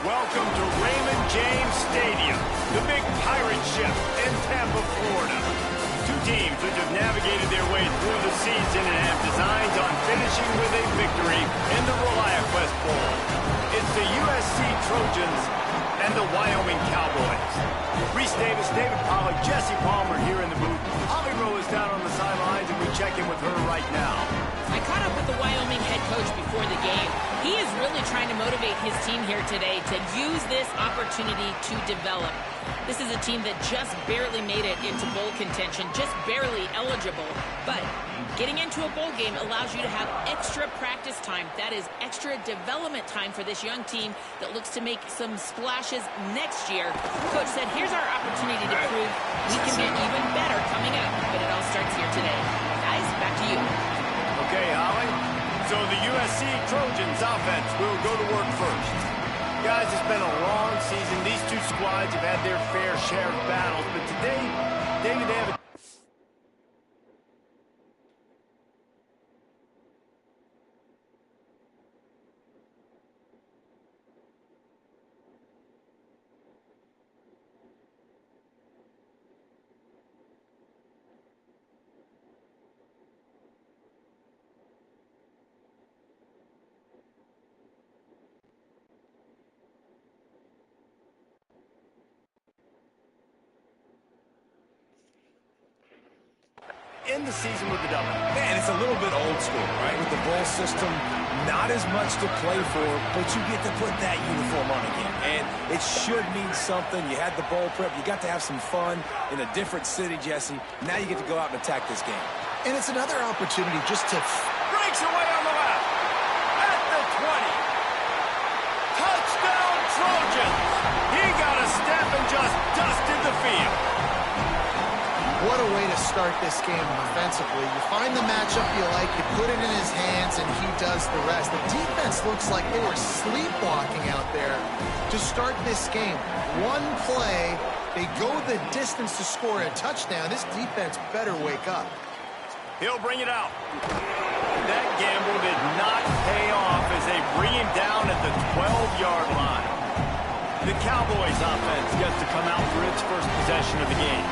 Welcome to Raymond James Stadium, the big pirate ship in Tampa, Florida. Two teams which have navigated their way through the season and have designs on finishing with a victory in the Reliaquest Bowl. It's the USC Trojans and the Wyoming Cowboys. Reese Davis, David Pollack, Jesse Palmer here in the booth. Holly Rowe is down on the sidelines, and we check in with her right now. I caught up with the Wyoming head coach before the game. He is really trying to motivate his team here today to use this opportunity to develop. This is a team that just barely made it into bowl contention, just barely eligible. But getting into a bowl game allows you to have extra practice time. That is extra development time for this young team that looks to make some splashes next year. Coach said, here's our opportunity to prove we can be even better coming up. But it all starts here today. Guys, back to you. Okay, Holly. So the USC Trojans offense will go to work first. Guys, it's been a long season. These two squads have had their fair share of battles, but today, David, they have a in the season with the double. Man, it's a little bit old school, right? With the bowl system, not as much to play for, but you get to put that uniform on again. And it should mean something. You had the bowl prep. You got to have some fun in a different city, Jesse. Now you get to go out and attack this game. And it's another opportunity just to... Breaks away on the left. At the 20. Touchdown, Trojans. He got a step and just dusted the field. What a way to start this game offensively. You find the matchup you like, you put it in his hands, and he does the rest. The defense looks like they were sleepwalking out there to start this game. One play, they go the distance to score a touchdown. This defense better wake up. He'll bring it out. That gamble did not pay off as they bring him down at the 12-yard line. The Cowboys offense gets to come out for its first possession of the game.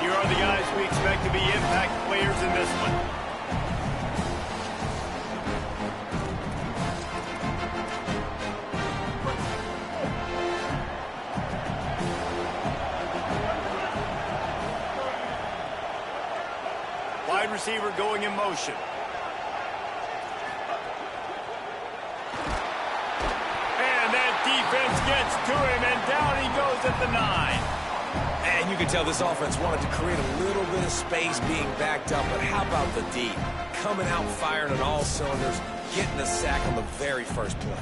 Here are the guys we expect to be impact players in this one. Wide receiver going in motion. And that defense gets to him, and down he goes at the 9. And you can tell this offense wanted to create a little bit of space being backed up, but how about the D? Coming out firing on all cylinders, getting a sack on the very first play.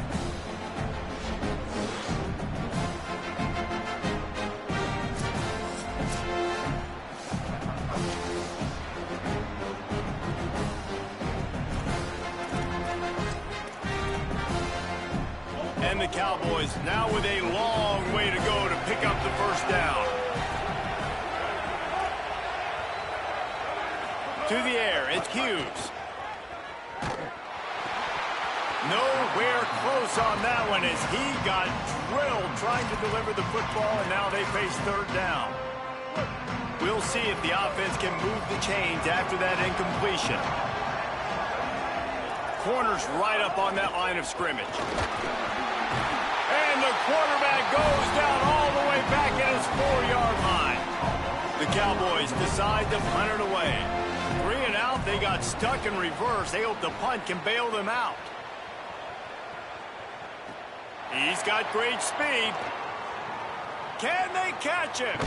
And the Cowboys now with a long way to go to pick up the first down. To the air, it's Hughes. Nowhere close on that one as he got drilled trying to deliver the football, and now they face third down. We'll see if the offense can move the chains after that incompletion. Corner's right up on that line of scrimmage. And the quarterback goes down all the way back at his 4-yard line. The Cowboys decide to punt it away. 3 and out, they got stuck in reverse. They hope the punt can bail them out. He's got great speed. Can they catch him?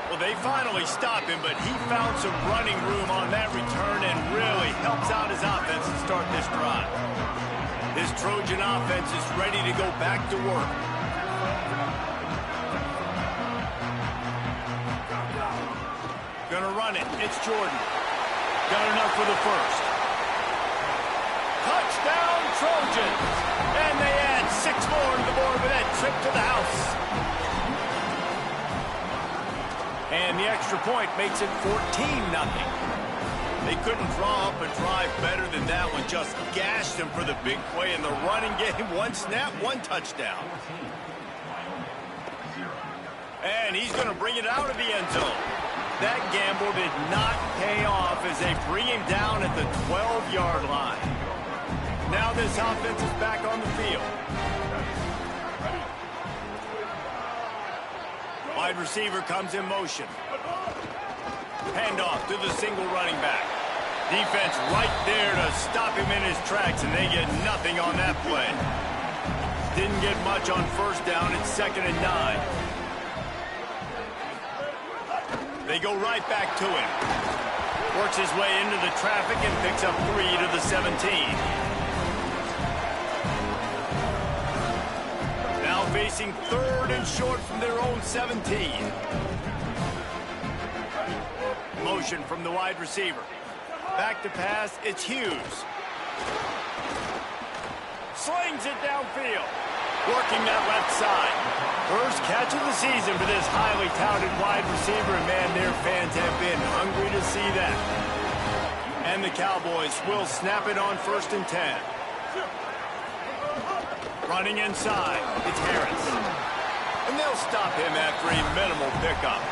Well, they finally stop him, but he found some running room on that return and really helps out his offense to start this drive. His Trojan offense is ready to go back to work. Gonna run it. It's Jordan. Got enough for the first. Touchdown, Trojans. And they add 6 more to the board with that trip to the house. And the extra point makes it 14-0. They couldn't draw up a drive better than that one. Just gashed him for the big play in the running game. One snap, one touchdown. And he's going to bring it out of the end zone. That gamble did not pay off as they bring him down at the 12-yard line. Now this offense is back on the field. Wide receiver comes in motion. Handoff to the single running back. Defense right there to stop him in his tracks, and they get nothing on that play. Didn't get much on first down. It's 2nd and 9. They go right back to him. Works his way into the traffic and picks up 3 to the 17. Now facing 3rd and short from their own 17. Motion from the wide receiver. Back to pass, it's Hughes. Slings it downfield. Working that left side. First catch of the season for this highly touted wide receiver. And man, their fans have been hungry to see that. And the Cowboys will snap it on 1st and 10. Running inside, it's Harris. And they'll stop him after a minimal pickup.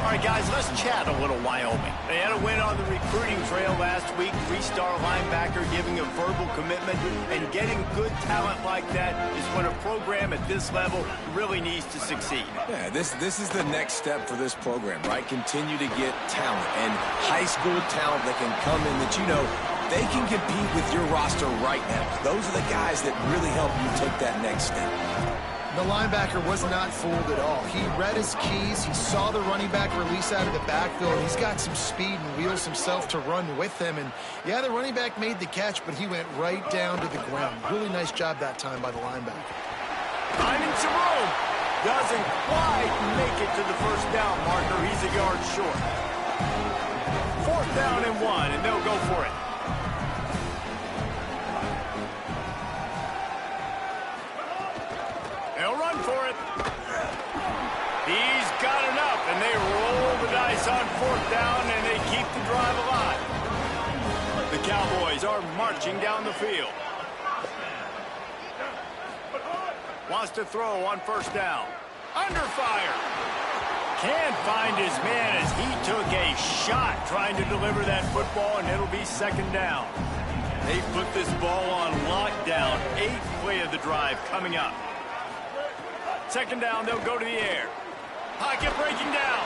All right, guys, let's chat a little Wyoming. They had a win on the recruiting trail last week. 3-star linebacker giving a verbal commitment. And getting good talent like that is when a program at this level really needs to succeed. Yeah, this is the next step for this program, right? Continue to get talent and high school talent that can come in that, you know, they can compete with your roster right now. Those are the guys that really help you take that next step. The linebacker was not fooled at all. He read his keys. He saw the running back release out of the backfield. He's got some speed and wheels himself to run with him. And, yeah, the running back made the catch, but he went right down to the ground. Really nice job that time by the linebacker. Finding some room. Doesn't quite make it to the first down marker. He's a yard short. 4th down and 1, and they'll go for it. They'll run for it. He's got enough, and they roll the dice on 4th down, and they keep the drive alive. The Cowboys are marching down the field. Wants to throw on 1st down. Under fire. Can't find his man as he took a shot trying to deliver that football, and it'll be 2nd down. They put this ball on lockdown. 8th play of the drive coming up. 2nd down, they'll go to the air. Pocket breaking down.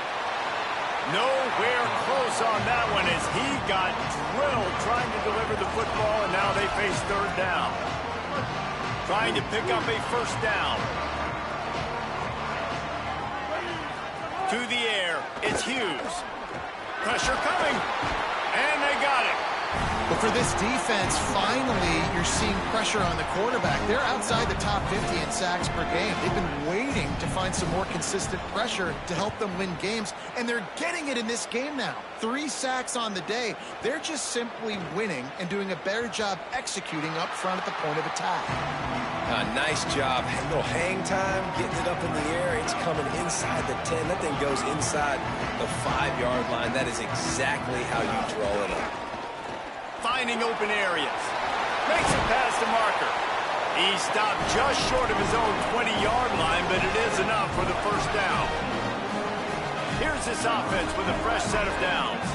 Nowhere close on that one as he got drilled trying to deliver the football, and now they face 3rd down. Trying to pick up a 1st down. To the air, it's Hughes. Pressure coming, and they got it. But for this defense, finally, you're seeing pressure on the quarterback. They're outside the top 50 in sacks per game. They've been waiting to find some more consistent pressure to help them win games, and they're getting it in this game now. 3 sacks on the day. They're just simply winning and doing a better job executing up front at the point of attack. Nice job. A little hang time, getting it up in the air. It's coming inside the 10. That thing goes inside the 5-yard line. That is exactly how you draw it up. Finding open areas. Makes it past the marker. He stopped just short of his own 20-yard line, but it is enough for the 1st down. Here's this offense with a fresh set of downs.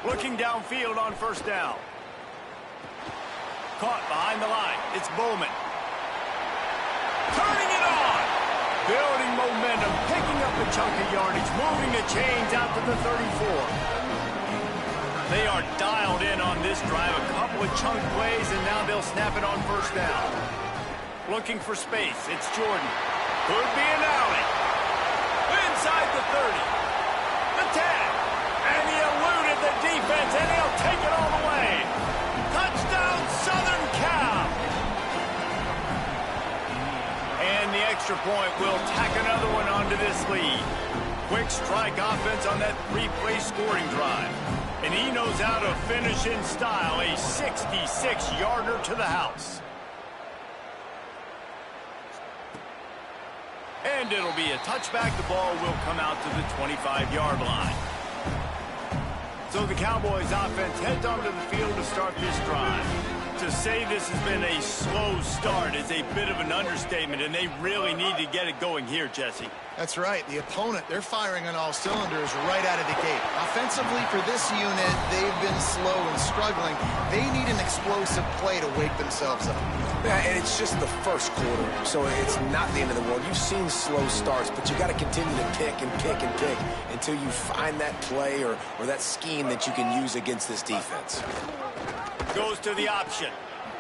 Looking downfield on 1st down. Caught behind the line. It's Bowman. Turning it on. Building momentum, picking up a chunk of yardage, moving the chains out to the 34. They are dialed in on this drive. A couple of chunk plays, and now they'll snap it on 1st down. Looking for space. It's Jordan. Could be an alley. Inside the 30. The 10. And he eluded the defense, and he'll take it all the way. Touchdown, Southern Cal. And the extra point will tack another one onto this lead. Quick strike offense on that 3-play scoring drive. And he knows how to finish in style, a 66-yarder to the house. And it'll be a touchback. The ball will come out to the 25-yard line. So the Cowboys offense heads onto the field to start this drive. To say this has been a slow start is a bit of an understatement, and they really need to get it going here, Jesse. That's right. The opponent, they're firing on all cylinders right out of the gate. Offensively, for this unit, they've been slow and struggling. They need an explosive play to wake themselves up. Yeah, and it's just the first quarter, so it's not the end of the world. You've seen slow starts, but you got to continue to pick and pick and pick until you find that play or that scheme that you can use against this defense. Goes to the option.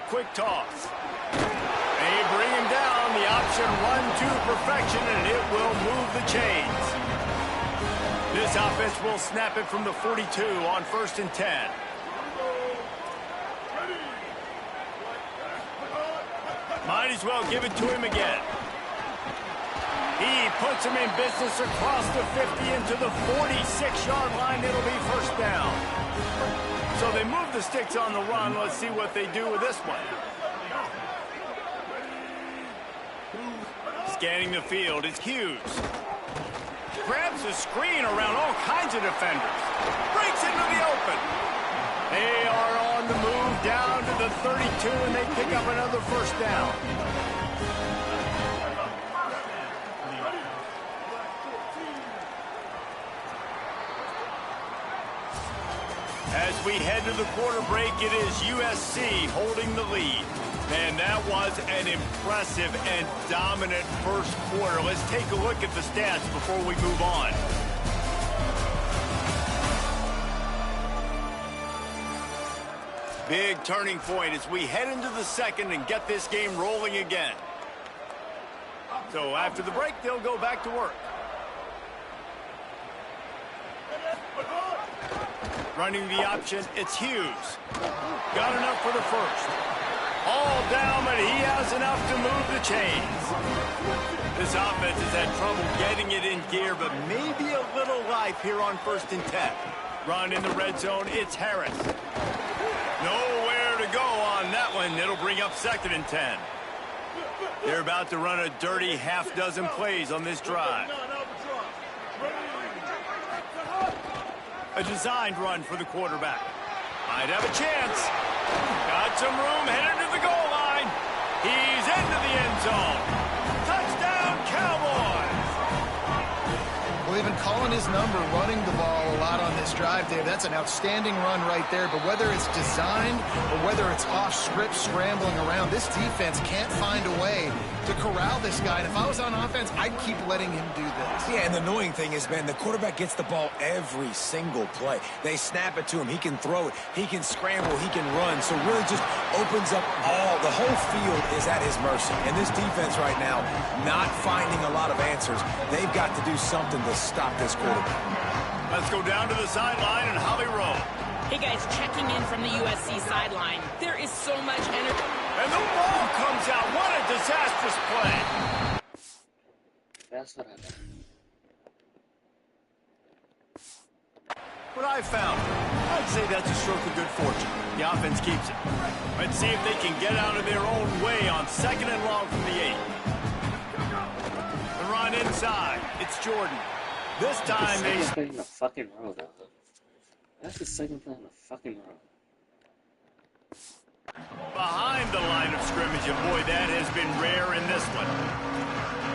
Quick toss. They bring him down. The option run to perfection, and it will move the chains. This offense will snap it from the 42 on 1st and 10. Might as well give it to him again. He puts him in business across the 50 into the 46-yard line. It'll be first down. So they move the sticks on the run. Let's see what they do with this one. Scanning the field, it's Hughes. Grabs the screen around all kinds of defenders. Breaks into the open. They are on the move down to the 32, and they pick up another first down. As we head to the quarter break, it is USC holding the lead. Man, that was an impressive and dominant first quarter. Let's take a look at the stats before we move on. Big turning point as we head into the second and get this game rolling again. So after the break, they'll go back to work. Running the option, it's Hughes. Got enough for the first. All down, but he has enough to move the chains. This offense has had trouble getting it in gear, but maybe a little life here on 1st and 10. Run in the red zone, it's Harris. Nowhere to go on that one. It'll bring up 2nd and 10. They're about to run a dirty half-dozen plays on this drive. A designed run for the quarterback. Might have a chance. Got some room, headed to the goal line. He's into the end zone. Touchdown, Cowboys! Well, they've been calling his number, running the ball a lot on this drive, Dave. That's an outstanding run right there. But whether it's designed or whether it's off script, scrambling around, this defense can't find a way to corral this guy. And if I was on offense, I'd keep letting him do this. Yeah, and the annoying thing is, man, the quarterback gets the ball every single play. They snap it to him. He can throw it. He can scramble. He can run. So really just opens up the whole field is at his mercy. And this defense right now, not finding a lot of answers. They've got to do something to stop this quarterback. Let's go down to the sideline and Holly Rowe. Hey, guys, checking in from the USC sideline. There is so much energy. And the ball comes out. What a disastrous play. That's what happened. What I found, I'd say that's a stroke of good fortune. The offense keeps it. Let's see if they can get out of their own way on 2nd and long from the 8. The run inside. It's Jordan. This time they... That's the second play in a fucking row, though. That's the second play in a fucking row. Behind the line of scrimmage, and boy, that has been rare in this one.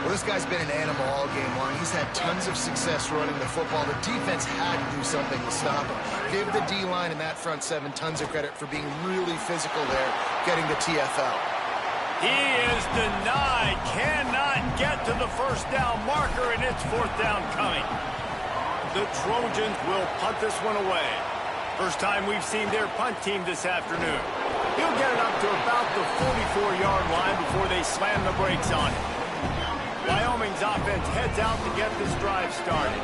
Well, this guy's been an animal all game long. He's had tons of success running the football. The defense had to do something to stop him. Give the D-line and that front 7 tons of credit for being really physical there, getting the TFL. He is denied, cannot get to the first down marker, and it's 4th down coming. The Trojans will punt this one away. First time we've seen their punt team this afternoon. He'll get it up to about the 44-yard line before they slam the brakes on it. Wyoming's offense heads out to get this drive started.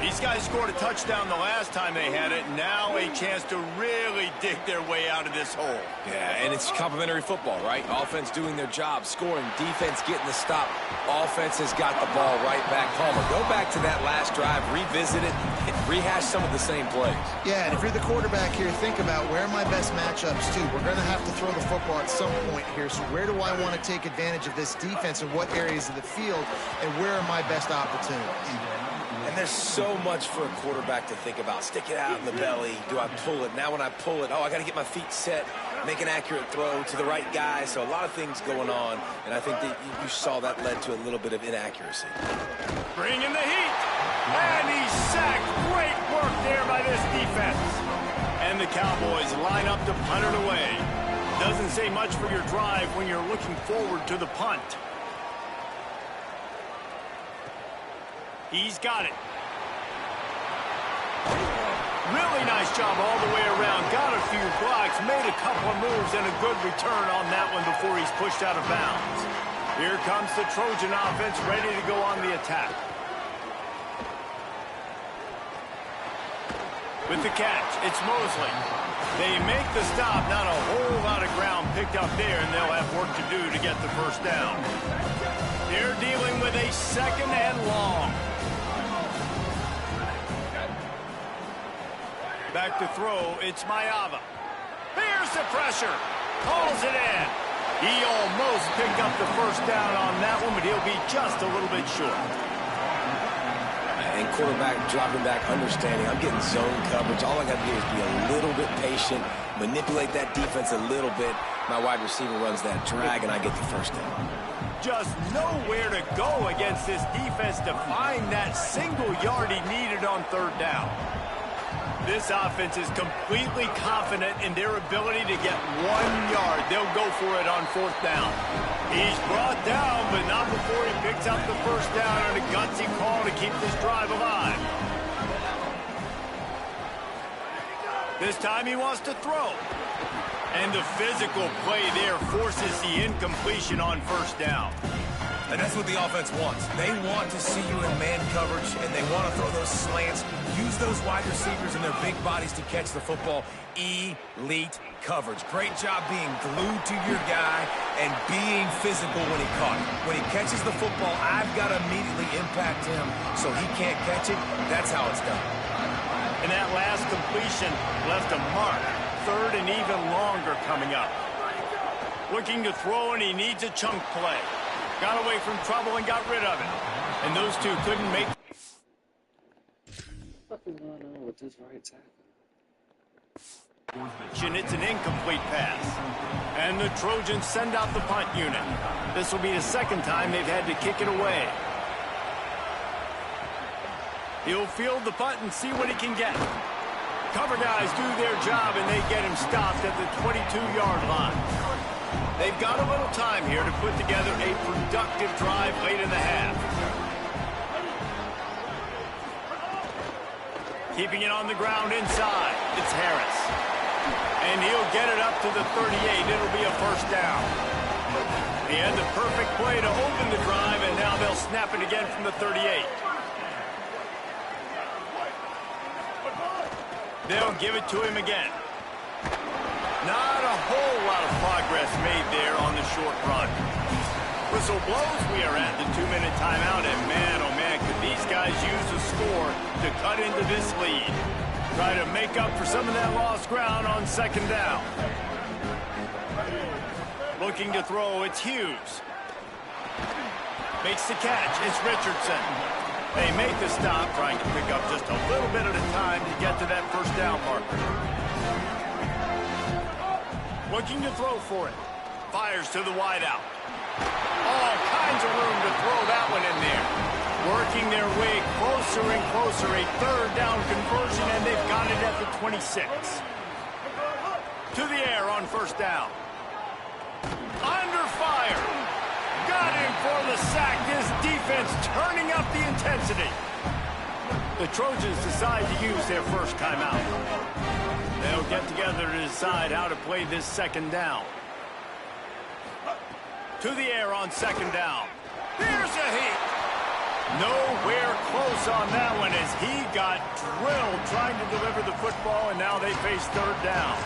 These guys scored a touchdown the last time they had it. Now a chance to really dig their way out of this hole. Yeah, and it's complimentary football, right? Offense doing their job, scoring, defense getting the stop. Offense has got the ball right back. Palmer, go back to that last drive, revisit it, rehash some of the same plays. Yeah, and if you're the quarterback here, think about where are my best matchups, too. We're going to have to throw the football at some point here, so where do I want to take advantage of this defense and what areas of the field, and where are my best opportunities? And there's so much for a quarterback to think about. Stick it out in the belly. Do I pull it? Now when I pull it, oh, I got to get my feet set, make an accurate throw to the right guy. So a lot of things going on, and I think that you saw that led to a little bit of inaccuracy. Bring in the heat, and he's sacked. Great work there by this defense. And the Cowboys line up to punt it away. Doesn't say much for your drive when you're looking forward to the punt. He's got it. Really nice job all the way around. Got a few blocks, made a couple of moves, and a good return on that one before he's pushed out of bounds. Here comes the Trojan offense ready to go on the attack. With the catch, it's Mosley. They make the stop, not a whole lot of ground picked up there, and they'll have work to do to get the first down. They're dealing with a second and long. Back to throw, it's Mayava. Here's the pressure. Calls it in. He almost picked up the first down on that one, but he'll be just a little bit short. And quarterback dropping back, understanding I'm getting zone coverage. All I got to do is be a little bit patient, manipulate that defense a little bit. My wide receiver runs that drag, and I get the first down. Just nowhere to go against this defense to find that single yard he needed on third down. This offense is completely confident in their ability to get 1 yard. They'll go for it on fourth down. He's brought down, but not before he picks up the first down on a gutsy call to keep this drive alive. This time he wants to throw. And the physical play there forces the incompletion on first down. And that's what the offense wants. They want to see you in man coverage, and they want to throw those slants, use those wide receivers and their big bodies to catch the football. Elite coverage. Great job being glued to your guy and being physical when he caught it. When he catches the football, I've got to immediately impact him so he can't catch it. That's how it's done. And that last completion left a mark. Third and even longer coming up. Looking to throw, and he needs a chunk play. Got away from trouble and got rid of it. And those two couldn't make... What's going on with this right tackle? It's an incomplete pass. And the Trojans send out the punt unit. This will be the second time they've had to kick it away. He'll field the punt and see what he can get. Cover guys do their job, and they get him stopped at the 22-yard line. They've got a little time here to put together a productive drive late in the half. Keeping it on the ground inside, it's Harris. And he'll get it up to the 38. It'll be a first down. He had the perfect play to open the drive, and now they'll snap it again from the 38. They'll give it to him again. Not a whole lot of progress made there on the short run. Whistle blows. We are at the 2-minute timeout, and man, oh man, could these guys use a score to cut into this lead. Try to make up for some of that lost ground on second down. Looking to throw, it's Hughes. Makes the catch, it's Richardson. They make the stop, trying to pick up just a little bit at a time to get to that first down marker. Looking to throw for it. Fires to the wideout. All kinds of room to throw that one in there. Working their way closer and closer. A third down conversion, and they've got it at the 26. To the air on first down. Under fire. Got him for the sack. This defense turning up the intensity. The Trojans decide to use their first timeout. They'll get together to decide how to play this second down. To the air on second down. Here's a heat. Nowhere close on that one as he got drilled trying to deliver the football, and now they face third down.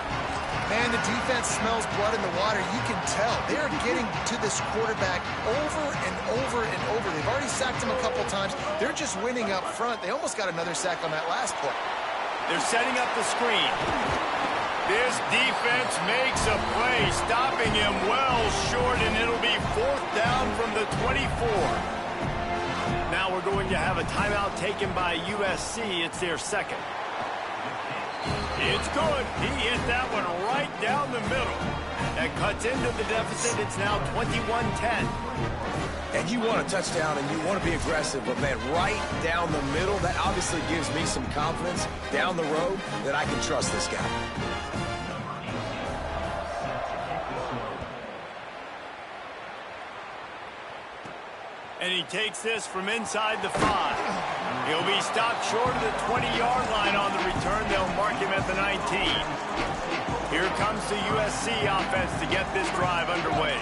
Man, the defense smells blood in the water. You can tell. They're getting to this quarterback over and over and over. They've already sacked him a couple times. They're just winning up front. They almost got another sack on that last play. They're setting up the screen. This defense makes a play, stopping him well short, and it'll be fourth down from the 24. Now we're going to have a timeout taken by USC. It's their second. It's good. He hit that one right down the middle. That cuts into the deficit. It's now 21-10. And you want a touchdown and you want to be aggressive, but man, right down the middle, that obviously gives me some confidence down the road that I can trust this guy. And he takes this from inside the 5. He'll be stopped short of the 20-yard line on the return. They'll mark him at the 19. Here comes the USC offense to get this drive underway.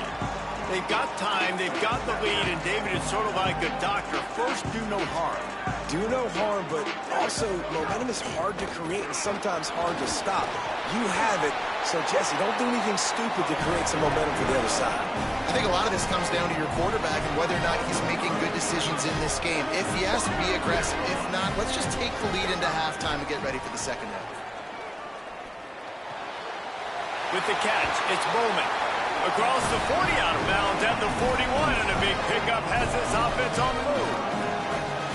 They've got time, they've got the lead, and David is sort of like a doctor. First, do no harm. Do no harm, but also momentum is hard to create and sometimes hard to stop. You have it, so Jesse, don't do anything stupid to create some momentum for the other side. I think a lot of this comes down to your quarterback and whether or not he's making good decisions in this game. If yes, be aggressive. If not, let's just take the lead into halftime and get ready for the second half. With the catch, it's Bowman. Across the 40, out of bounds at the 41, and a big pickup has this offense on the move.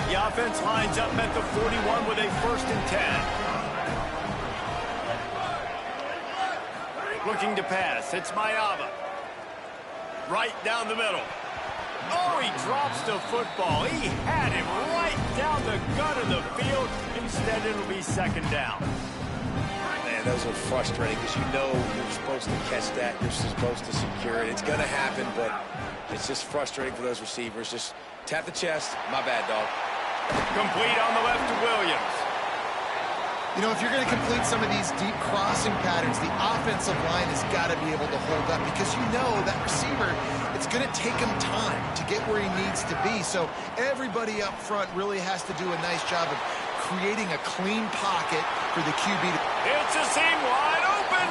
The offense lines up at the 41 with a 1st and 10. Looking to pass, it's Mayava. Right down the middle. Oh, he drops the football. He had him right down the gut of the field. Instead, it'll be second down. Man, those are frustrating because you know you're supposed to catch that. You're supposed to secure it. It's going to happen, but it's just frustrating for those receivers. Just tap the chest. My bad, dog. Complete on the left to Williams. You know, if you're going to complete some of these deep crossing patterns, the offensive line has got to be able to hold up because you know that receiver, it's going to take him time to get where he needs to be. So everybody up front really has to do a nice job of creating a clean pocket for the QB. It's a seam wide open.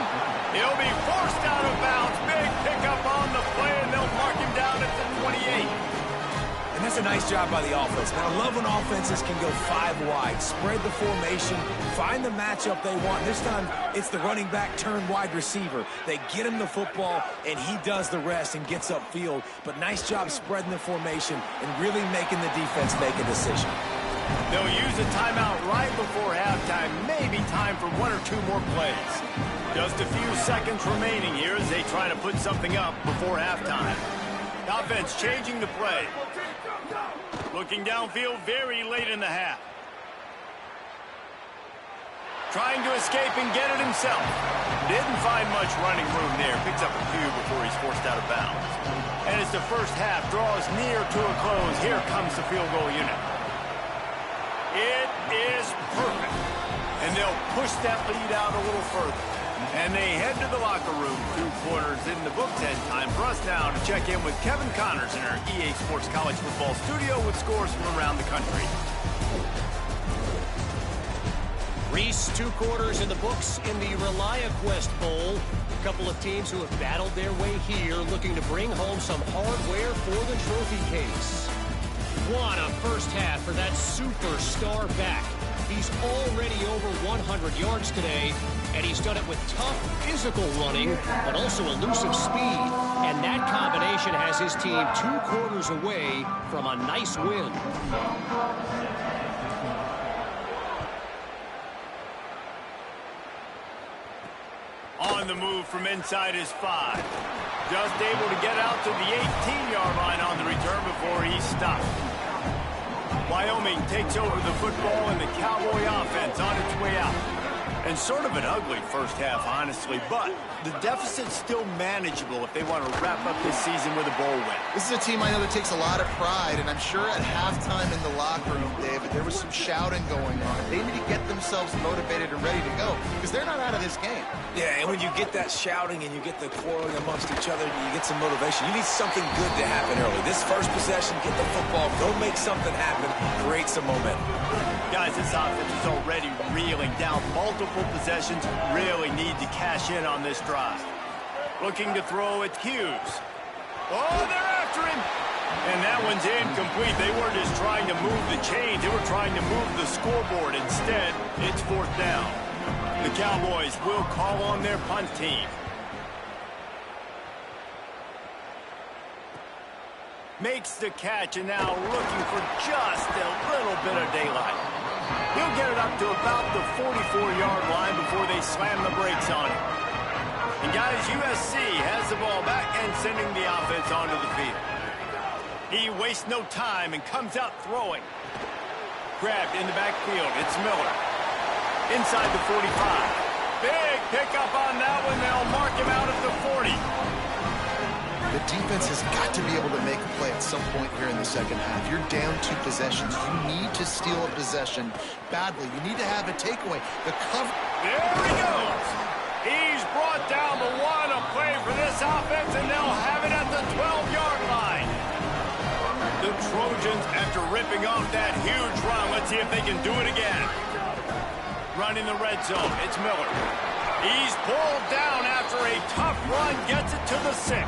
He'll be forced out of bounds. Big pickup on the play, and they'll mark him down at the 28. And that's a nice job by the offense. Man, I love when offenses can go 5 wide, spread the formation, find the matchup they want. This time, it's the running back turned wide receiver. They get him the football, and he does the rest and gets upfield. But nice job spreading the formation and really making the defense make a decision. They'll use a timeout right before halftime. Maybe time for 1 or 2 more plays. Just a few seconds remaining here as they try to put something up before halftime. Offense changing the play. Looking downfield very late in the half. Trying to escape and get it himself. Didn't find much running room there. Picks up a few before he's forced out of bounds. And as the first half draws near to a close, here comes the field goal unit. It is perfect. And they'll push that lead out a little further. And they head to the locker room. 2 quarters in the books, and time for us now to check in with Kevin Connors in our EA Sports College Football studio with scores from around the country. Reese, 2 quarters in the books in the Reliaquest Bowl. A couple of teams who have battled their way here, looking to bring home some hardware for the trophy case. What a first half for that superstar back. He's already over 100 yards today, and he's done it with tough physical running, but also elusive speed. And that combination has his team 2 quarters away from a nice win. On the move from inside his 5. Just able to get out to the 18-yard line on the return before he's stopped. Wyoming takes over the football and the Cowboy offense on its way out. And sort of an ugly first half, honestly, but the deficit's still manageable if they want to wrap up this season with a bowl win. This is a team I know that takes a lot of pride, and I'm sure at halftime in the locker room, David, there was some shouting going on. They need to get themselves motivated and ready to go because they're not out of this game. Yeah, and when you get that shouting and you get the quarreling amongst each other, you get some motivation. You need something good to happen early. This first possession, get the football, go make something happen, create some momentum. Guys, this offense is already reeling down multiple possessions. Really need to cash in on this drive. Looking to throw at Hughes. Oh, they're after him. And that one's incomplete. They weren't just trying to move the chains. They were trying to move the scoreboard. Instead, it's 4th down. The Cowboys will call on their punt team. Makes the catch and now looking for just a little bit of daylight. He'll get it up to about the 44-yard line before they slam the brakes on him. And guys, USC has the ball back and sending the offense onto the field. He wastes no time and comes out throwing. Grabbed in the backfield. It's Miller. Inside the 45. Big pickup on that one. They'll mark him out at the 40. The defense has got to be able to make a play at some point here in the second half. You're down 2 possessions. You need to steal a possession badly. You need to have a takeaway. The cover. There he goes. He's brought down the one. A play for this offense, and they'll have it at the 12-yard line. The Trojans, after ripping off that huge run, let's see if they can do it again. Running the red zone. It's Miller. He's pulled down after a tough run. Gets it to the 6.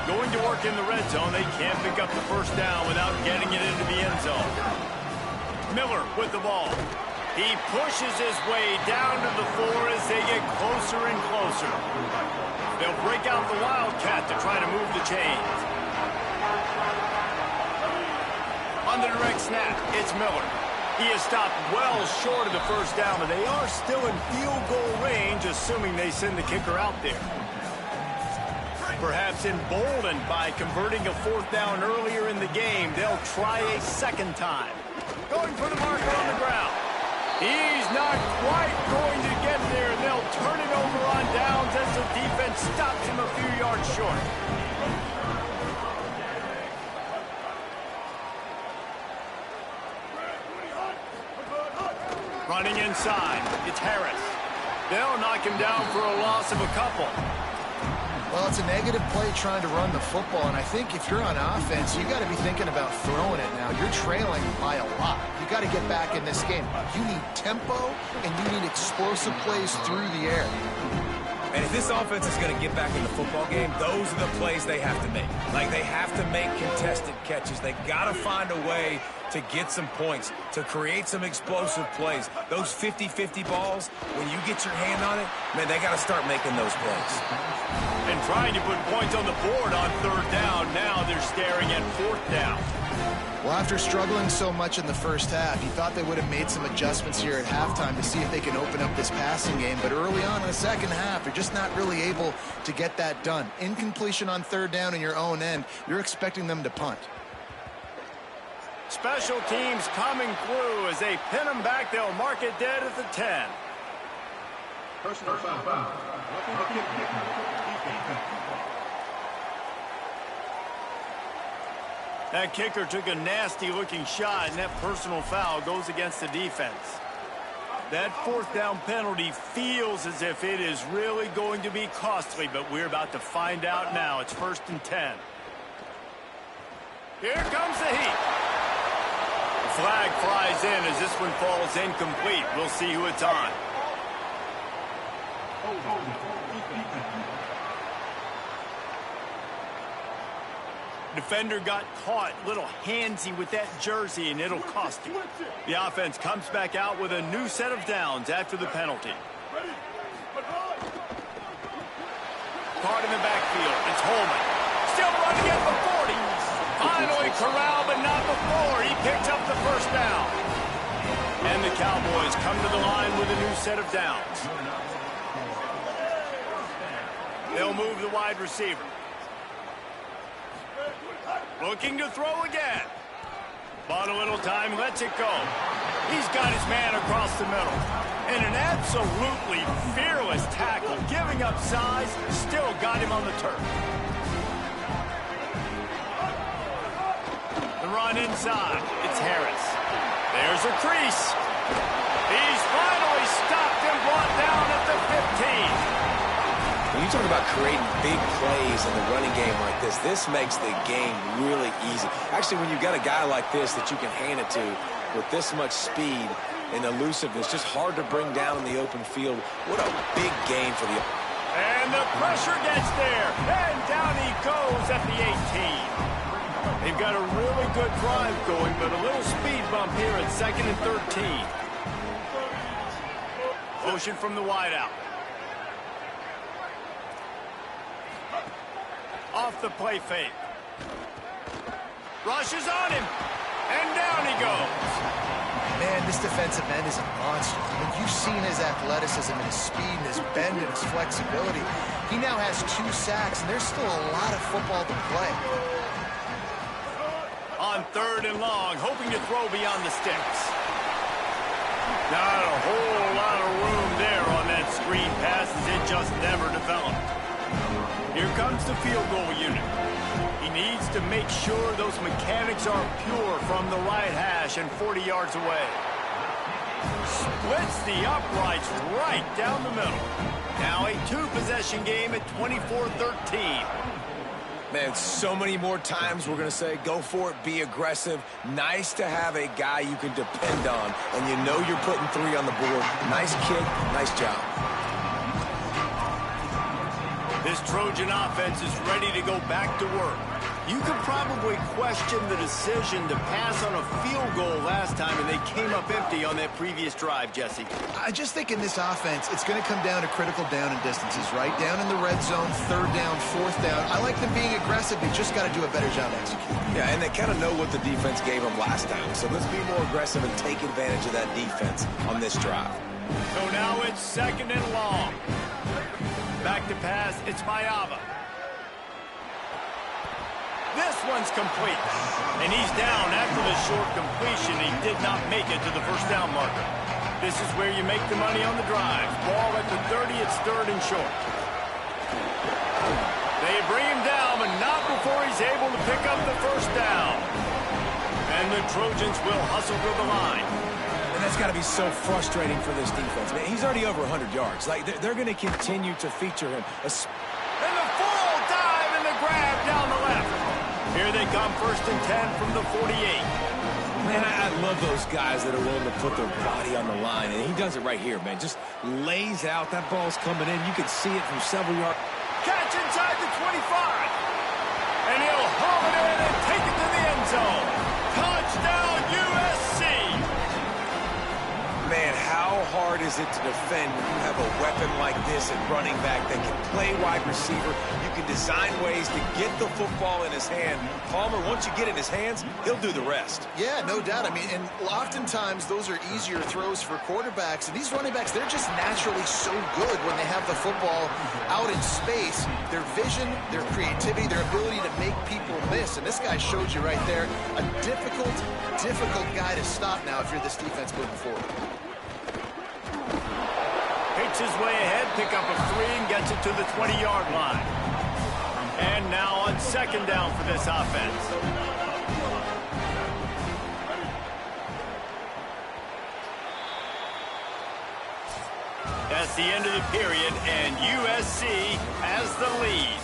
Going to work in the red zone. They can't pick up the first down without getting it into the end zone. Miller with the ball. He pushes his way down to the 4 as they get closer and closer. They'll break out the Wildcat to try to move the chains. On the direct snap, it's Miller. He is stopped well short of the first down, but they are still in field goal range, assuming they send the kicker out there. Perhaps emboldened by converting a 4th down earlier in the game, they'll try a second time. Going for the marker on the ground. He's not quite going to get there, and they'll turn it over on downs as the defense stops him a few yards short. Running inside, it's Harris. They'll knock him down for a loss of a couple. Well, it's a negative play trying to run the football, and I think if you're on offense, you got to be thinking about throwing it now. You're trailing by a lot. You got to get back in this game. You need tempo, and you need explosive plays through the air. And if this offense is going to get back in the football game, those are the plays they have to make. Like, they have to make contested catches. They got to find a way to get some points, to create some explosive plays. Those 50-50 balls, when you get your hand on it, man, they got to start making those plays. And trying to put points on the board on 3rd down. Now they're staring at 4th down. Well, after struggling so much in the first half, you thought they would have made some adjustments here at halftime to see if they can open up this passing game. But early on in the second half, they're just not really able to get that done. Incompletion on 3rd down in your own end, you're expecting them to punt. Special teams coming through as they pin them back. They'll mark it dead at the 10. Personal foul. That kicker took a nasty-looking shot, and that personal foul goes against the defense. That 4th down penalty feels as if it is really going to be costly, but we're about to find out now. It's 1st and 10. Here comes the heat. The flag flies in as this one falls incomplete. We'll see who it's on. Defender got caught, little handsy with that jersey, and it'll cost him. The offense comes back out with a new set of downs after the penalty. Caught in the backfield. It's Holman. Still running at the 40. Finally corralled, but not before. He picks up the first down. And the Cowboys come to the line with a new set of downs. They'll move the wide receiver. Looking to throw again. Bought a little time, lets it go. He's got his man across the middle. And an absolutely fearless tackle, giving up size, still got him on the turf. The run inside, it's Harris. There's a crease. He's finally stopped and brought down at the 15. When you talk about creating big plays in the running game like this makes the game really easy. Actually, when you've got a guy like this that you can hand it to with this much speed and elusiveness, just hard to bring down in the open field. What a big game for the... And the pressure gets there, and down he goes at the 18. They've got a really good drive going, but a little speed bump here at 2nd and 13. Motion from the wideout. Off the play fake. Rushes on him, and down he goes. Man, this defensive end is a monster. I mean, you've seen his athleticism and his speed and his bend and his flexibility. He now has 2 sacks, and there's still a lot of football to play. On 3rd and long, hoping to throw beyond the sticks. Not a whole lot of room there on that screen pass as it just never developed. Here comes the field goal unit. He needs to make sure those mechanics are pure from the right hash and 40 yards away. Splits the uprights right down the middle. Now a 2-possession game at 24-13. Man, so many more times we're going to say, go for it, be aggressive. Nice to have a guy you can depend on, and you know you're putting 3 on the board. Nice kick, nice job. This Trojan offense is ready to go back to work. You could probably question the decision to pass on a field goal last time, and they came up empty on that previous drive, Jesse. I just think in this offense, it's going to come down to critical down and distances, right? Down in the red zone, 3rd down, 4th down. I like them being aggressive. They just got to do a better job executing. Yeah, and they kind of know what the defense gave them last time. So let's be more aggressive and take advantage of that defense on this drive. So now it's 2nd and long. Back to pass, it's Mayava. This one's complete. And he's down after the short completion. He did not make it to the 1st down marker. This is where you make the money on the drive. Ball at the 30, it's 3rd and short. They bring him down, but not before he's able to pick up the 1st down. And the Trojans will hustle to the line. And that's got to be so frustrating for this defense. Man, he's already over 100 yards. Like, they're going to continue to feature him. And the full dive and the grab down the left. Here they come, 1st and 10 from the 48. Man, I love those guys that are willing to put their body on the line, and he does it right here, man. Just lays out. That ball's coming in. You can see it from several yards. Catch inside the 25. And he'll haul it in and take it to the end zone. Touchdown, USC. Man, how hard is it to defend when you have a weapon like this at running back that can play wide receiver? You can design ways to get the football in his hand. Palmer, once you get it in his hands, he'll do the rest. Yeah, no doubt. I mean, and oftentimes those are easier throws for quarterbacks. And these running backs, they're just naturally so good when they have the football out in space. Their vision, their creativity, their ability to make people miss. And this guy showed you right there, a difficult guy to stop now if you're this defense moving forward. Takes his way ahead, pick up a 3 and gets it to the 20-yard line. And now on 2nd down for this offense. That's the end of the period, and USC has the lead.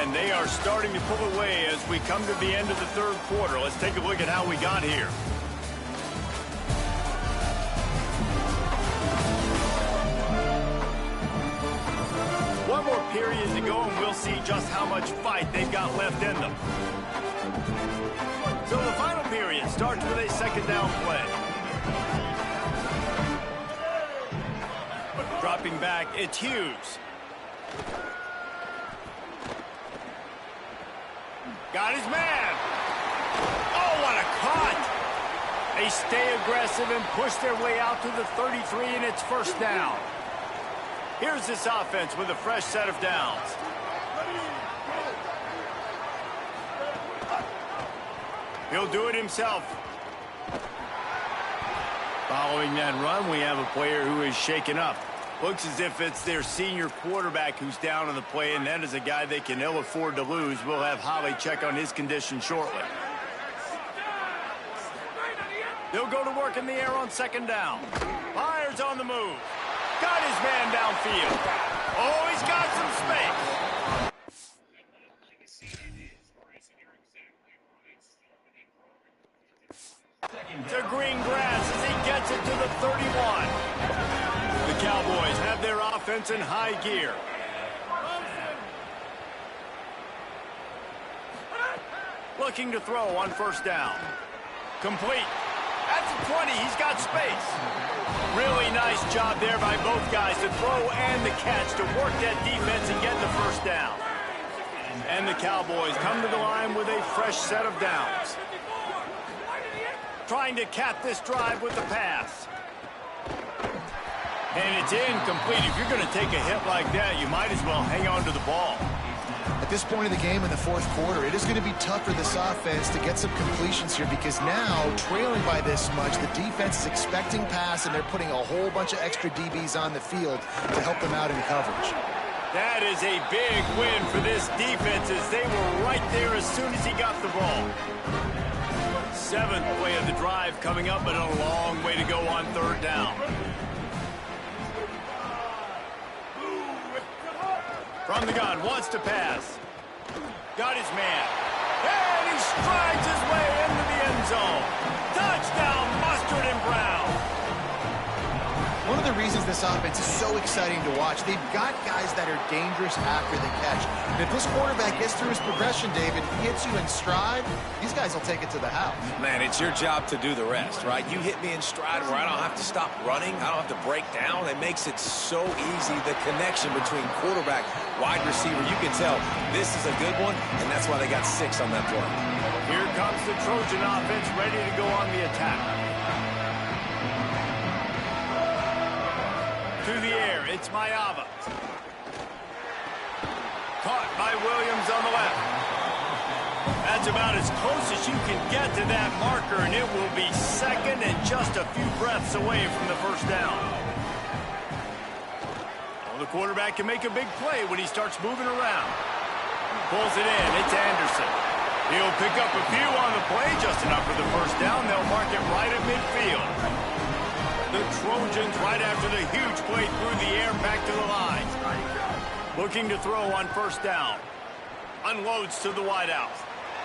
And they are starting to pull away as we come to the end of the 3rd quarter. Let's take a look at how we got here. One more period to go, and we'll see just how much fight they've got left in them. So the final period starts with a 2nd down play. Dropping back, it's Hughes. Got his man. Oh, what a cut! They stay aggressive and push their way out to the 33, and it's 1st down. Here's this offense with a fresh set of downs. He'll do it himself. Following that run, we have a player who is shaken up. Looks as if it's their senior quarterback who's down on the play, and that is a guy they can ill afford to lose. We'll have Holly check on his condition shortly. They'll go to work in the air on 2nd down. Myers on the move. Got his man downfield. Oh, he's got some space. To green grass as he gets it to the 31. The Cowboys have their offense in high gear. Looking to throw on 1st down. Complete. At the 20, he's got space. Really nice job there by both guys to throw and the catch to work that defense and get the 1st down. And the Cowboys come to the line with a fresh set of downs. Trying to cap this drive with the pass. And it's incomplete. If you're going to take a hit like that, you might as well hang on to the ball. At this point of the game in the fourth quarter, it is going to be tough for this offense to get some completions here because now, trailing by this much, the defense is expecting pass, and they're putting a whole bunch of extra DBs on the field to help them out in coverage. That is a big win for this defense as they were right there as soon as he got the ball. 7th play of the drive coming up, but a long way to go on 3rd down. From the gun, wants to pass. Got his man. And he strides his way into the end zone. Touchdown, Mustard and Brown. One of the reasons this offense is so exciting to watch, they've got guys that are dangerous after the catch. And if this quarterback gets through his progression, David, he hits you in stride, these guys will take it to the house. Man, it's your job to do the rest, right? You hit me in stride where I don't have to stop running. I don't have to break down. It makes it so easy, the connection between quarterback, wide receiver. You can tell this is a good one, and that's why they got 6 on that play. Here comes the Trojan offense ready to go on the attack. To the air, it's Mayava. Caught by Williams on the left. That's about as close as you can get to that marker, and it will be 2nd and just a few breaths away from the 1st down. Well, the quarterback can make a big play when he starts moving around. Pulls it in, it's Anderson. He'll pick up a few on the play, just enough for the 1st down. They'll mark it right at midfield. The Trojans right after the huge play through the air back to the line. Looking to throw on 1st down. Unloads to the wideout.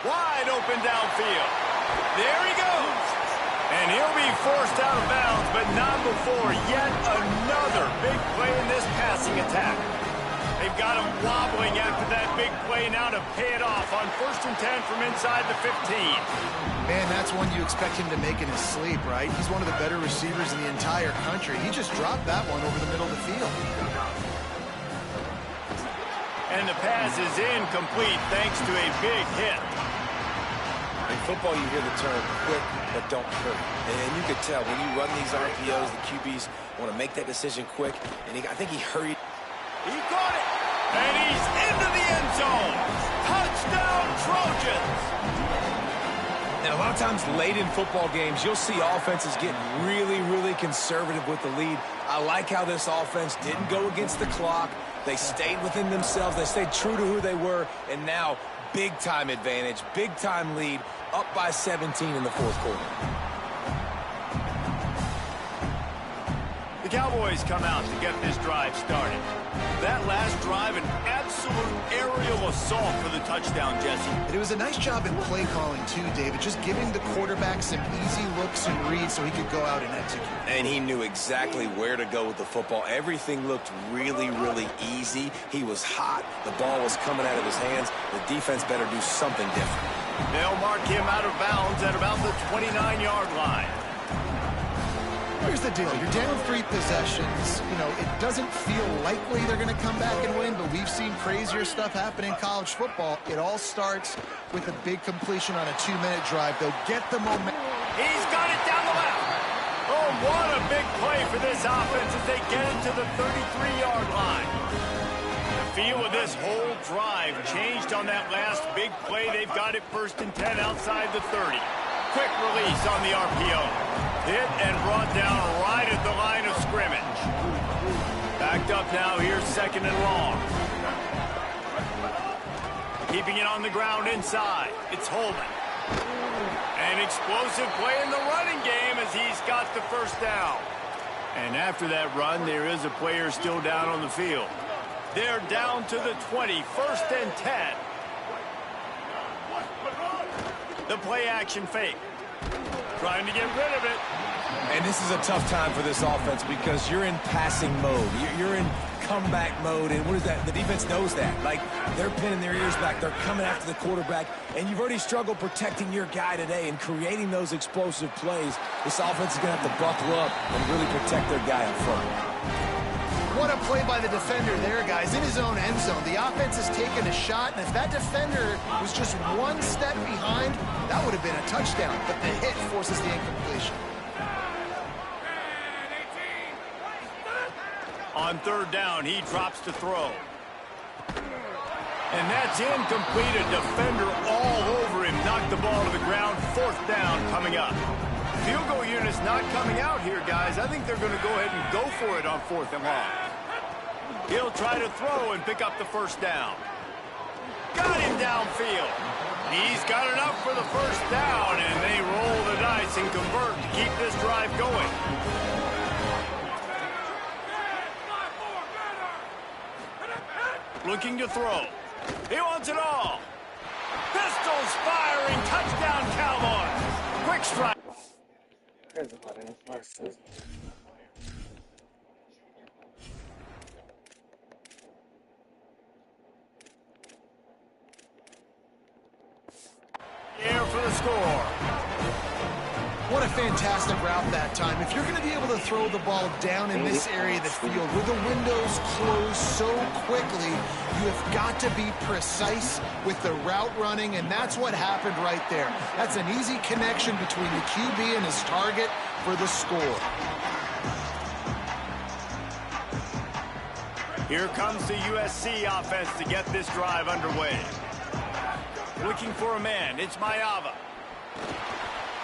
Wide open downfield. There he goes. And he'll be forced out of bounds, but not before yet another big play in this passing attack. They've got him wobbling after that big play now to pay it off on 1st and 10 from inside the 15. Man, that's one you expect him to make in his sleep, right? He's one of the better receivers in the entire country. He just dropped that one over the middle of the field. And the pass is incomplete thanks to a big hit. In football, you hear the term quick but don't hurt. And you could tell when you run these RPOs, the QBs want to make that decision quick. And I think he hurried. He caught it. And he's into the end zone. Touchdown, Trojans. And a lot of times late in football games, you'll see offenses get really, really conservative with the lead. I like how this offense didn't go against the clock. They stayed within themselves. They stayed true to who they were. And now, big-time advantage, big-time lead, up by 17 in the 4th quarter. The Cowboys come out to get this drive started. That last drive, an absolute aerial assault for the touchdown, Jesse. And it was a nice job in play calling, too, David, just giving the quarterback some easy looks and reads so he could go out and execute. And he knew exactly where to go with the football. Everything looked really, really easy. He was hot. The ball was coming out of his hands. The defense better do something different. They'll mark him out of bounds at about the 29-yard line. Here's the deal. You're down 3 possessions. You know, it doesn't feel likely they're going to come back and win, but we've seen crazier stuff happen in college football. It all starts with a big completion on a 2-minute drive. They'll get the momentum. He's got it down the left. Oh, what a big play for this offense as they get it to the 33-yard line. The feel of this whole drive changed on that last big play. They've got it 1st and 10 outside the 30. Quick release on the RPO. Hit and brought down right at the line of scrimmage. Backed up now, here's 2nd and long. Keeping it on the ground inside. It's Holman. An explosive play in the running game as he's got the 1st down. And after that run, there is a player still down on the field. They're down to the 20, 1st and 10. The play action fake. Trying to get rid of it. And this is a tough time for this offense because you're in passing mode. You're in comeback mode. And what is that? The defense knows that. Like, they're pinning their ears back. They're coming after the quarterback. And you've already struggled protecting your guy today and creating those explosive plays. This offense is going to have to buckle up and really protect their guy up front. What a play by the defender there, guys. In his own end zone, the offense has taken a shot, and if that defender was just one step behind, that would have been a touchdown. But the hit forces the incompletion. On third down, he drops to throw. And that's incomplete. A defender all over him. Knocked the ball to the ground. Fourth down coming up. Field goal unit's not coming out here, guys. I think they're going to go ahead and go for it on 4th and long. He'll try to throw and pick up the first down. Got him downfield. He's got enough for the first down, and they roll the dice and convert to keep this drive going. Looking to throw. He wants it all. Pistols firing. Touchdown, Cowboys. Quick strike. Here for the score. What a fantastic route that time. If you're going to be able to throw the ball down in this area of the field where the windows close so quickly, you have got to be precise with the route running, and that's what happened right there. That's an easy connection between the QB and his target for the score. Here comes the USC offense to get this drive underway. Looking for a man. It's Mayava.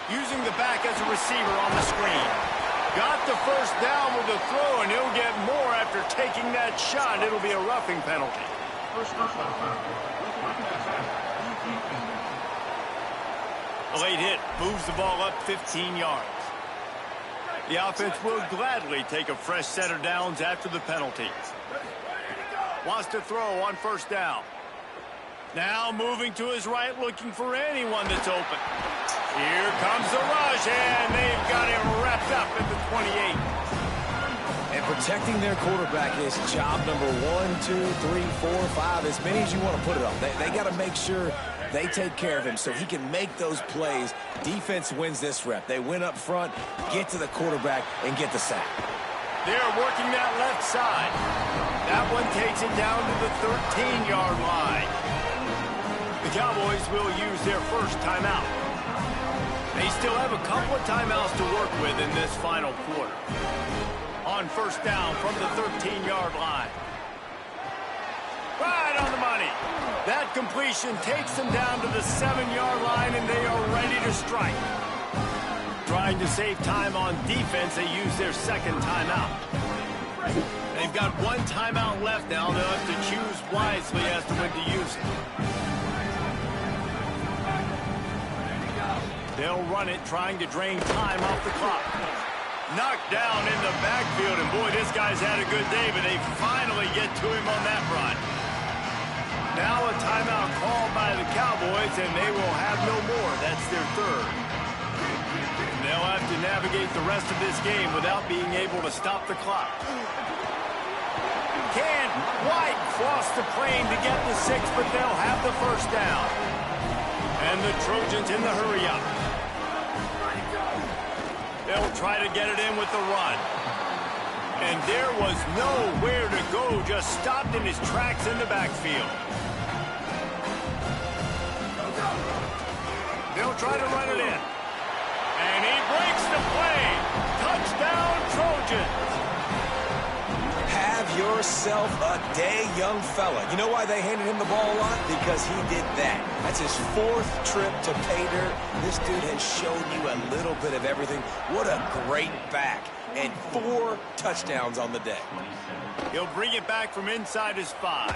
Using the back as a receiver on the screen. Got the first down with the throw, and he'll get more after taking that shot. It'll be a roughing penalty. A late hit moves the ball up 15 yards. The offense will gladly take a fresh set of downs after the penalty. Wants to throw on first down. Now moving to his right, looking for anyone that's open. Here comes the rush, and they've got him wrapped up at the 28. And protecting their quarterback is job number 1, 2, 3, 4, 5, as many as you want to put it on. They got to make sure they take care of him so he can make those plays. Defense wins this rep. They win up front, get to the quarterback, and get the sack. They're working that left side. That one takes it down to the 13-yard line. The Cowboys will use their first timeout. They still have a couple of timeouts to work with in this final quarter. On first down from the 13-yard line. Right on the money. That completion takes them down to the 7-yard line, and they are ready to strike. Trying to save time on defense, they use their second timeout. They've got one timeout left now. They'll have to choose wisely as to when to use it. They'll run it, trying to drain time off the clock. Knocked down in the backfield, and boy, this guy's had a good day, but they finally get to him on that run. Now a timeout called by the Cowboys, and they will have no more. That's their third. And they'll have to navigate the rest of this game without being able to stop the clock. Can White cross the plane to get the 6, but they'll have the first down. And the Trojans in the hurry-up. They'll try to get it in with the run. And there was nowhere to go, just stopped in his tracks in the backfield. They'll try to run it in. And he breaks the play. Touchdown, Trojans. Have yourself a day, young fella. You know why they handed him the ball a lot? Because he did that. That's his 4th trip to pay dirt. This dude has shown you a little bit of everything. What a great back. And 4 touchdowns on the day. He'll bring it back from inside his 5.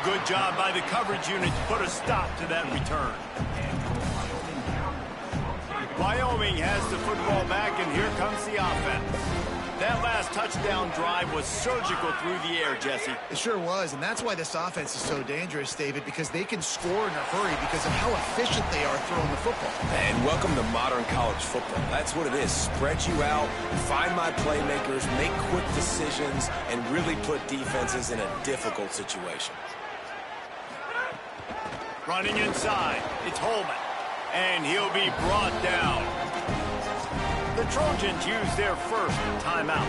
Good job by the coverage unit to put a stop to that return. Wyoming has the football back, and here comes the offense. That last touchdown drive was surgical through the air, Jesse. It sure was, and that's why this offense is so dangerous, David, because they can score in a hurry because of how efficient they are throwing the football. And welcome to modern college football. That's what it is. Spread you out, find my playmakers, make quick decisions, and really put defenses in a difficult situation. Running inside, it's Holman, and he'll be brought down. The Trojans use their first timeout.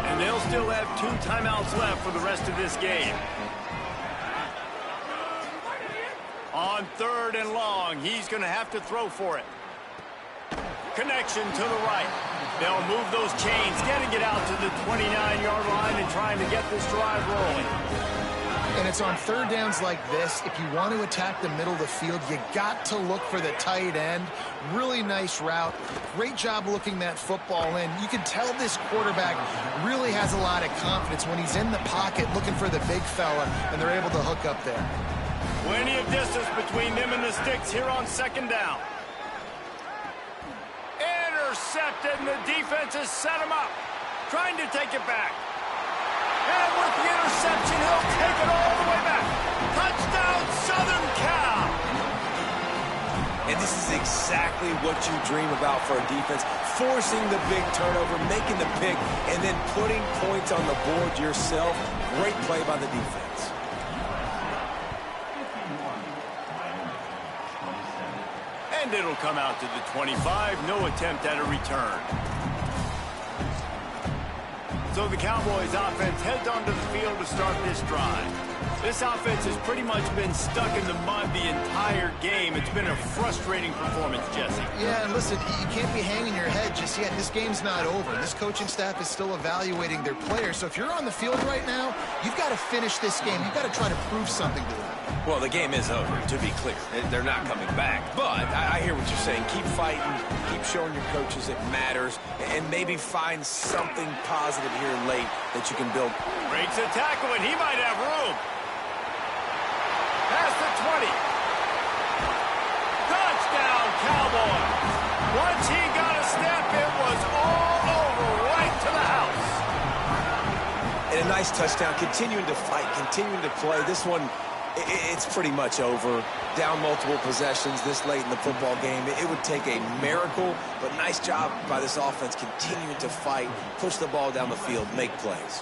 And they'll still have 2 timeouts left for the rest of this game. On 3rd and long, he's going to have to throw for it. Connection to the right. They'll move those chains, getting it out to the 29-yard line and trying to get this drive rolling. And it's on 3rd downs like this. If you want to attack the middle of the field, you got to look for the tight end. Really nice route. Great job looking that football in. You can tell this quarterback really has a lot of confidence when he's in the pocket looking for the big fella, and they're able to hook up there. Plenty of distance between them and the sticks here on 2nd down. Intercepted, and the defense has set him up. Trying to take it back. And with the interception, he'll take it all the way back. Touchdown, Southern Cal! And this is exactly what you dream about for a defense. Forcing the big turnover, making the pick, and then putting points on the board yourself. Great play by the defense. And it'll come out to the 25. No attempt at a return. So the Cowboys offense heads onto the field to start this drive. This offense has pretty much been stuck in the mud the entire game. It's been a frustrating performance, Jesse. Yeah, and listen, you can't be hanging your head just yet. This game's not over. This coaching staff is still evaluating their players. So if you're on the field right now, you've got to finish this game. You've got to try to prove something to them. Well, the game is over, to be clear. They're not coming back. But I hear what you're saying. Keep fighting. Keep showing your coaches it matters. And maybe find something positive here late that you can build. Breaks a tackle, and he might have room. Past the 20. Touchdown, Cowboys. Once he got a step, it was all over, right to the house. And a nice touchdown. Continuing to fight, continuing to play. This one, it's pretty much over. Down multiple possessions this late in the football game. It would take a miracle, but nice job by this offense continuing to fight, push the ball down the field, make plays.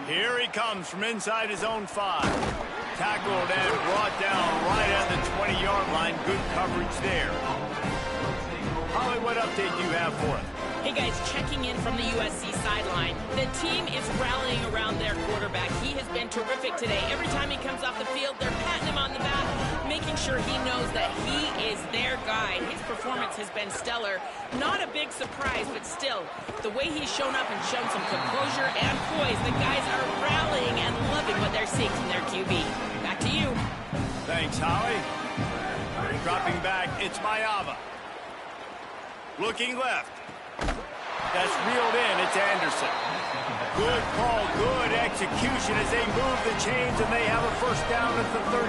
Here he comes from inside his own 5. Tackled and brought down right at the 20-yard line. Good coverage there. Holly, what update do you have for us? Hey guys, checking in from the USC sideline. The team is rallying around their quarterback. He has been terrific today. Every time he comes off the field, they're patting him on the back, making sure he knows that he is their guy. His performance has been stellar. Not a big surprise, but still, the way he's shown up and shown some composure and poise, the guys are rallying and loving what they're seeing from their QB. Back to you. Thanks, Holly. Dropping back, it's Mayava. Looking left. That's reeled in. It's Anderson. Good call, good execution as they move the chains, and they have a first down at the 38.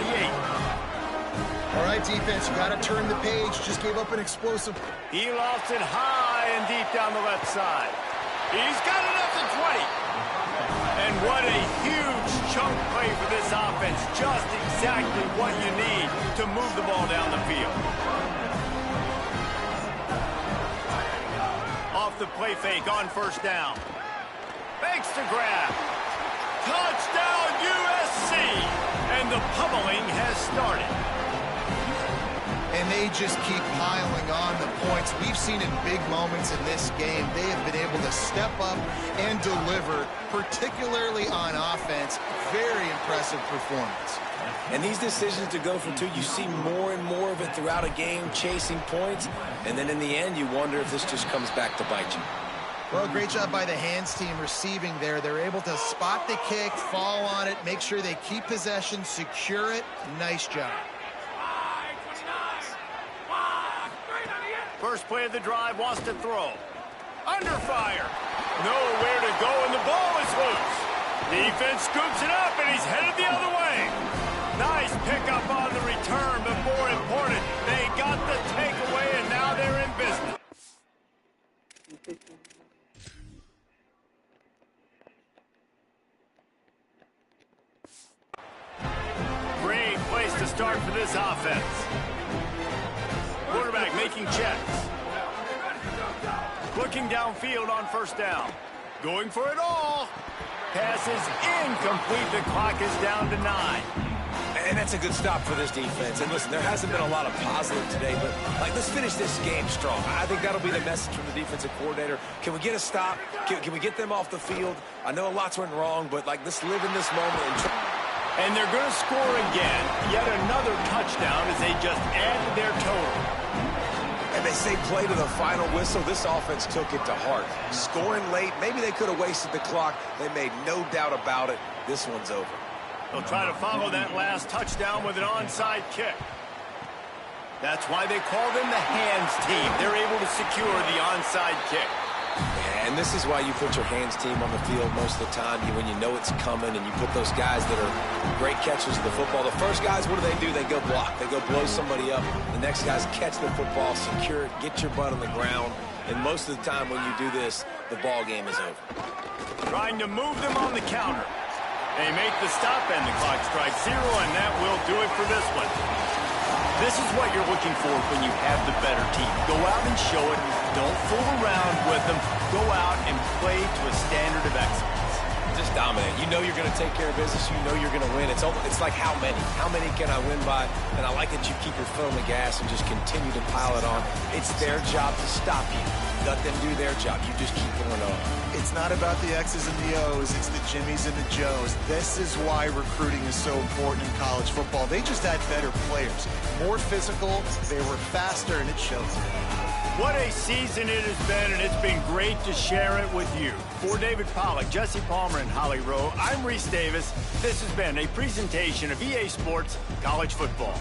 All right, defense, you got to turn the page. Just gave up an explosive. He lofts it high and deep down the left side. He's got it up to 20. And what a huge chunk play for this offense. Just exactly what you need to move the ball down the field. Off the play fake on first down. Fakes to grab. Touchdown USC. And the pummeling has started. And they just keep piling on the points. We've seen in big moments in this game, they have been able to step up and deliver, particularly on offense. Very impressive performance. And these decisions to go for 2, you see more and more of it throughout a game, chasing points. And then in the end, you wonder if this just comes back to bite you. Well, great job by the hands team receiving there. They're able to spot the kick, fall on it, make sure they keep possession, secure it. Nice job. First play of the drive, wants to throw. Under fire. Nowhere to go, and the ball is loose. Defense scoops it up, and he's headed the other way. Nice pickup on the return, but more important, they got the takeaway, and now they're in business. Great place to start for this offense. Quarterback making checks. Looking downfield on first down. Going for it all. Pass is incomplete. The clock is down to 9. And that's a good stop for this defense. And listen, there hasn't been a lot of positive today, but let's finish this game strong. I think that'll be the message from the defensive coordinator. Can we get a stop? Can we get them off the field? I know a lot's went wrong, but let's live in this moment. And they're going to score again. Yet another touchdown as they just add to their total. And they say play to the final whistle. This offense took it to heart. Scoring late, maybe they could have wasted the clock. They made no doubt about it. This one's over. They'll try to follow that last touchdown with an onside kick. That's why they call them the hands team. They're able to secure the onside kick. And this is why you put your hands team on the field most of the time when you know it's coming, and you put those guys that are great catchers of the football. The first guys, what do? They go block. They go blow somebody up. The next guys catch the football, secure it, get your butt on the ground. And most of the time when you do this, the ball game is over. Trying to move them on the counter. They make the stop and the clock strikes 0, and that will do it for this one. This is what you're looking for when you have the better team. Go out and show it. Don't fool around with them. Go out and play to a standard of excellence. Just dominate. You know you're going to take care of business. You know you're going to win. It's like how many? How many can I win by? And I like that you keep your foot on the gas and just continue to pile it on. It's their job to stop you. Let them do their job. You just keep going on. It's not about the X's and the O's. It's the Jimmies and the Joes. This is why recruiting is so important in college football. They just had better players. More physical. They were faster, and it shows. What a season it has been, and it's been great to share it with you. For David Pollack, Jesse Palmer, and Holly Rowe, I'm Reese Davis. This has been a presentation of EA Sports College Football.